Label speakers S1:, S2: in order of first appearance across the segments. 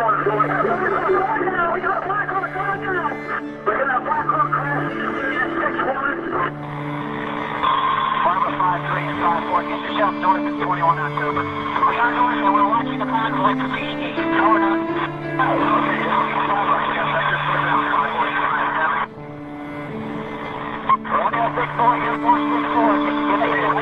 S1: Intercept north of 21 October. We are north and we're watching the path like the PG. Going up. Romeo 64, Air Force 64. Give me a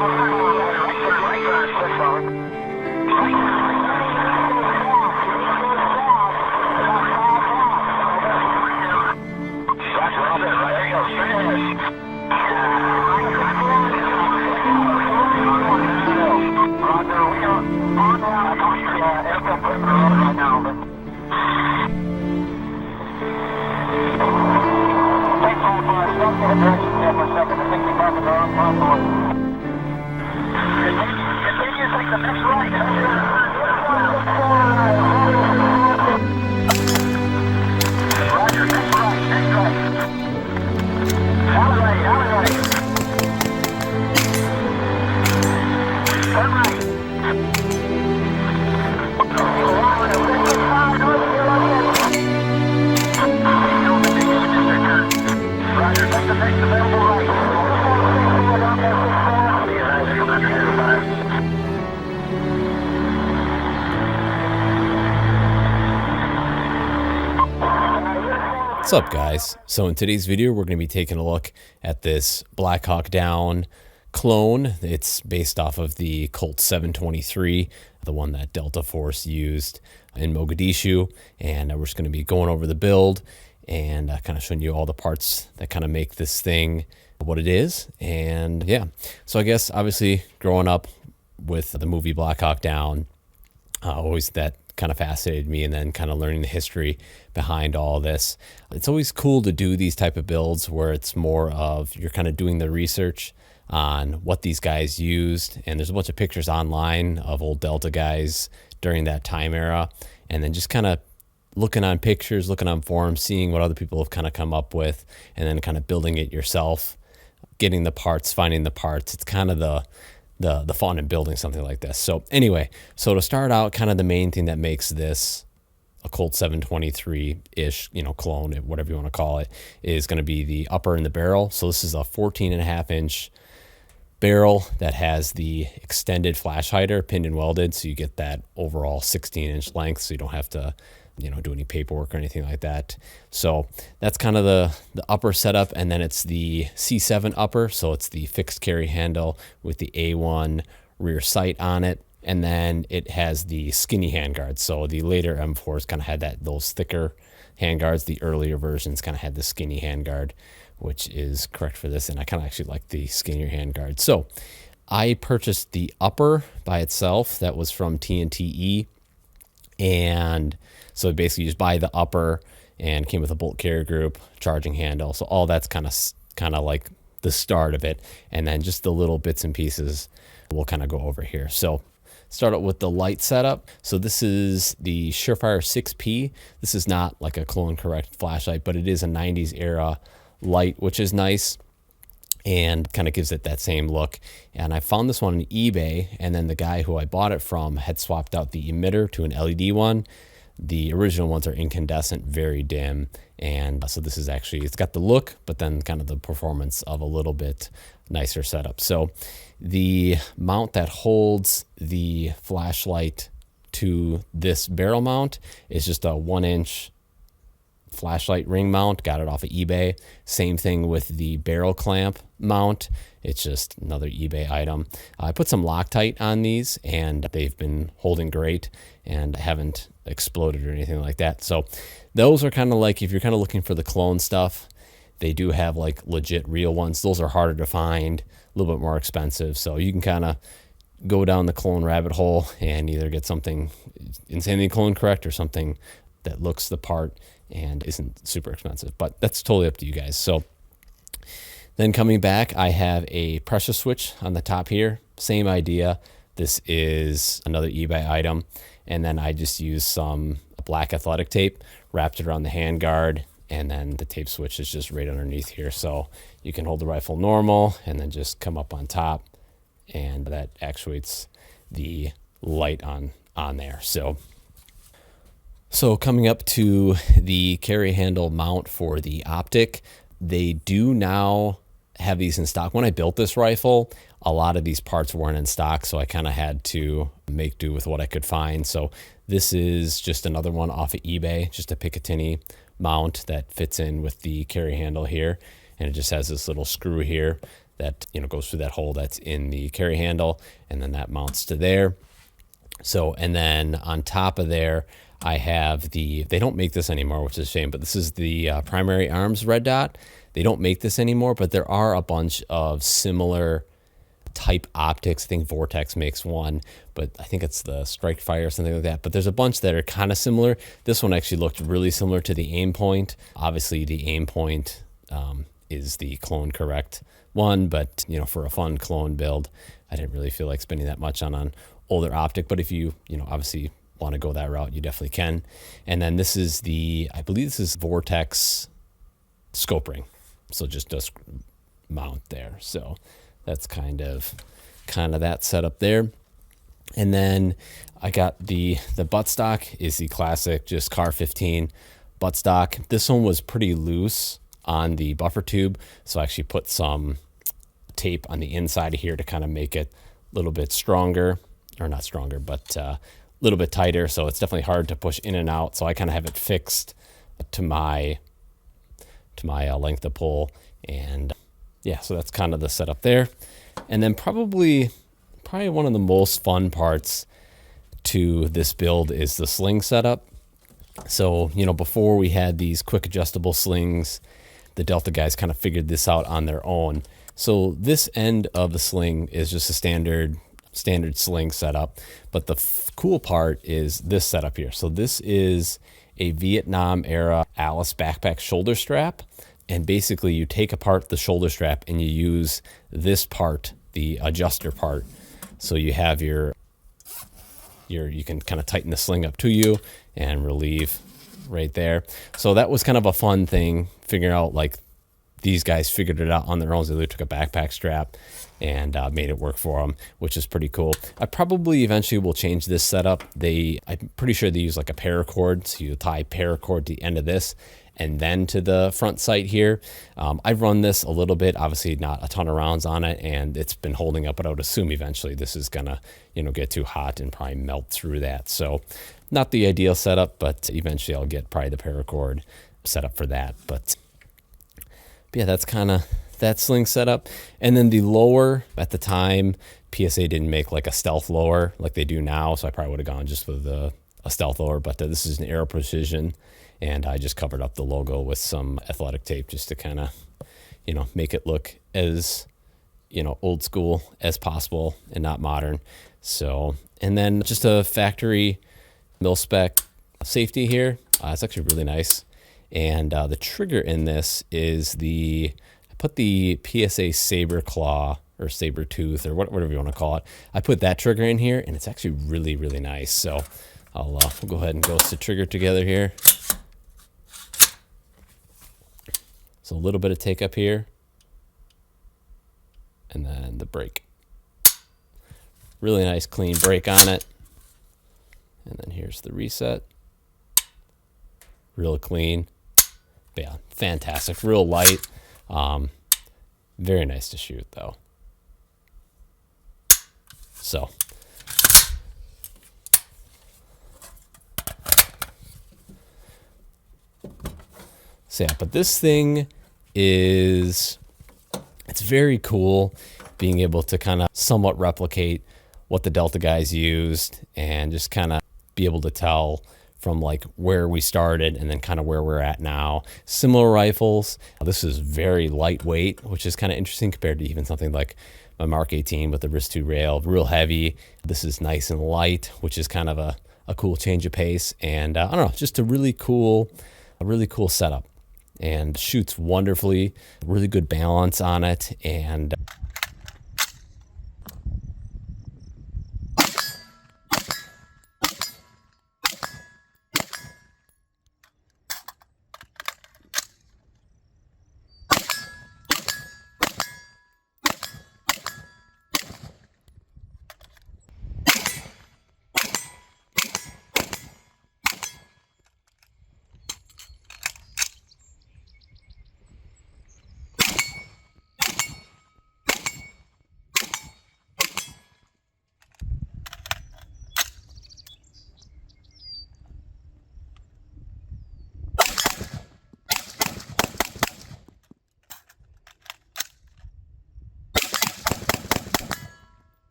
S2: What's up, guys? So in today's video, we're going to be taking a look at this Black Hawk Down clone. It's based off of the Colt 723, the one that Delta Force used in Mogadishu. And we're just going to be going over the build and kind of showing you all the parts that kind of make this thing what it is. And yeah, so I guess obviously growing up with the movie Black Hawk Down, always that kind of fascinated me, and then kind of learning the history behind all this. It's always cool to do these type of builds where it's more of you're kind of doing the research on what these guys used, and there's a bunch of pictures online of old Delta guys during that time era, and then just kind of looking on pictures, looking on forums, seeing what other people have kind of come up with, and then kind of building it yourself, getting the parts, finding the parts. It's kind of the fun in building something like this. So anyway, so to start out, kind of the main thing that makes this a Colt 723-ish, clone, whatever you want to call it, is going to be the upper and the barrel. So this is a 14.5-inch barrel that has the extended flash hider pinned and welded, so you get that overall 16-inch length, so you don't have to do any paperwork or anything like that. So that's kind of the upper setup. And then it's the C7 upper. So it's the fixed carry handle with the A1 rear sight on it. And then it has the skinny handguards. So the later M4s kind of had those thicker handguards. The earlier versions kind of had the skinny handguard, which is correct for this. And I kind of actually like the skinnier handguard. So I purchased the upper by itself. That was from TNTE. And so basically you just buy the upper, and came with a bolt carrier group, charging handle. So all that's kind of like the start of it. And then just the little bits and pieces we'll kind of go over here. So start out with the light setup. So this is the Surefire 6P. This is not like a clone correct flashlight, but it is a 90s era light, which is nice and kind of gives it that same look. And I found this one on eBay, and then the guy who I bought it from had swapped out the emitter to an LED one. The original ones are incandescent, very dim, and so this is actually, it's got the look, but then kind of the performance of a little bit nicer setup. So the mount that holds the flashlight to this barrel mount is just a 1-inch flashlight ring mount. Got it off of eBay. Same thing with the barrel clamp mount. It's just another eBay item. I put some Loctite on these, and they've been holding great and haven't exploded or anything like that. So those are kind of like, if you're kind of looking for the clone stuff, they do have like legit real ones. Those are harder to find, a little bit more expensive. So you can kind of go down the clone rabbit hole and either get something insanely clone correct or something that looks the part and isn't super expensive, but that's totally up to you guys. So then coming back, I have a pressure switch on the top here. Same idea. This is another eBay item. And then I just used some black athletic tape, wrapped it around the handguard, and then the tape switch is just right underneath here. So you can hold the rifle normal and then just come up on top, and that actuates the light on there. So So coming up to the carry handle mount for the optic, they do now have these in stock. When I built this rifle, a lot of these parts weren't in stock, so I kind of had to make do with what I could find. So this is just another one off of eBay, just a Picatinny mount that fits in with the carry handle here, and it just has this little screw here that, you know, goes through that hole that's in the carry handle, and then that mounts to there. So, and then on top of there, I have they don't make this anymore, which is a shame, but this is the Primary Arms red dot. They don't make this anymore, but there are a bunch of similar type optics. I think Vortex makes one, but I think it's the Strike Fire or something like that. But there's a bunch that are kind of similar. This one actually looked really similar to the Aim Point. Obviously, the Aim Point is the clone correct one, but you know, for a fun clone build, I didn't really feel like spending that much on an older optic. But if you obviously want to go that route, you definitely can. And then this is I believe this is Vortex scope ring. So just does mount there. So that's kind of that setup there. And then I got the buttstock is the classic, just Car 15 buttstock. This one was pretty loose on the buffer tube, so I actually put some tape on the inside of here to kind of make it a little bit stronger, or not stronger, but a little bit tighter. So it's definitely hard to push in and out. So I kind of have it fixed to my length of pull, and yeah, so that's kind of the setup there. And then probably one of the most fun parts to this build is the sling setup. So, you know, before we had these quick adjustable slings, the Delta guys kind of figured this out on their own. So this end of the sling is just a standard sling setup, but the cool part is this setup here. So this is a Vietnam era Alice backpack shoulder strap, and basically you take apart the shoulder strap and you use this part, the adjuster part. So you have you can kind of tighten the sling up to you and relieve right there. So that was kind of a fun thing, figuring out, like, these guys figured it out on their own. So they took a backpack strap and made it work for them, which is pretty cool. I probably eventually will change this setup. I'm pretty sure they use like a paracord. So you tie paracord to the end of this and then to the front sight here. I've run this a little bit, obviously not a ton of rounds on it, and it's been holding up, but I would assume eventually this is gonna, get too hot and probably melt through that. So not the ideal setup, but eventually I'll get probably the paracord set up for that. But yeah, that's kind of that sling setup. And then the lower, at the time, PSA didn't make like a stealth lower like they do now, so I probably would have gone just with a stealth lower, but this is an Aero Precision, and I just covered up the logo with some athletic tape just to kind of, make it look as, old school as possible and not modern. So, and then just a factory mil-spec safety here. It's actually really nice. And the trigger in this is I put the PSA Saber Claw or Saber Tooth or whatever you want to call it. I put that trigger in here, and it's actually really, really nice. So we'll go ahead and go to trigger together here. So a little bit of take up here, and then the brake. Really nice clean brake on it. And then here's the reset. Real clean. But yeah, fantastic. Real light. Very nice to shoot though. So yeah, but this thing it's very cool being able to kind of somewhat replicate what the Delta guys used and just kind of be able to tell from like where we started and then kind of where we're at now. Similar rifles. This is very lightweight, which is kind of interesting compared to even something like my Mark 18 with the wrist 2 rail. Real heavy. This is nice and light, which is kind of a cool change of pace. And I don't know, just a really cool setup. And shoots wonderfully. Really good balance on it. And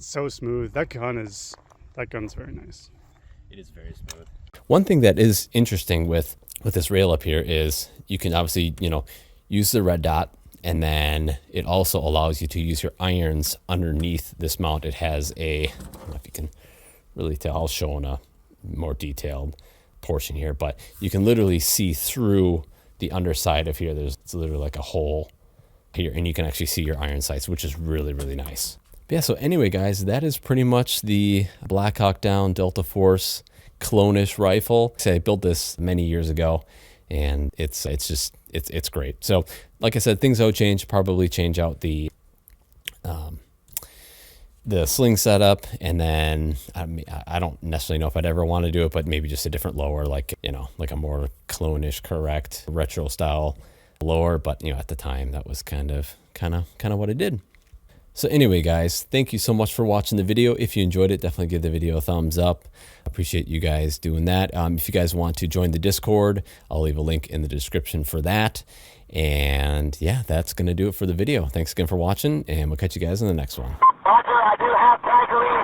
S3: so smooth. That gun's very nice.
S2: It is very smooth. One thing that is interesting with this rail up here is you can obviously, use the red dot, and then it also allows you to use your irons underneath this mount. It has I don't know if you can really tell, I'll show in a more detailed portion here, but you can literally see through the underside of here. It's literally like a hole here, and you can actually see your iron sights, which is really, really nice. But yeah, so anyway, guys, that is pretty much the Black Hawk Down Delta Force clone-ish rifle. I built this many years ago, and it's great. So like I said, things I would change, probably change out the sling setup, and then I don't necessarily know if I'd ever want to do it, but maybe just a different lower, like a more clone-ish correct retro style lower. But at the time, that was kind of what I did. So anyway, guys, thank you so much for watching the video. If you enjoyed it, definitely give the video a thumbs up. Appreciate you guys doing that. If you guys want to join the Discord, I'll leave a link in the description for that. And yeah, that's going to do it for the video. Thanks again for watching, and we'll catch you guys in the next one.
S1: Roger, I do have Irene.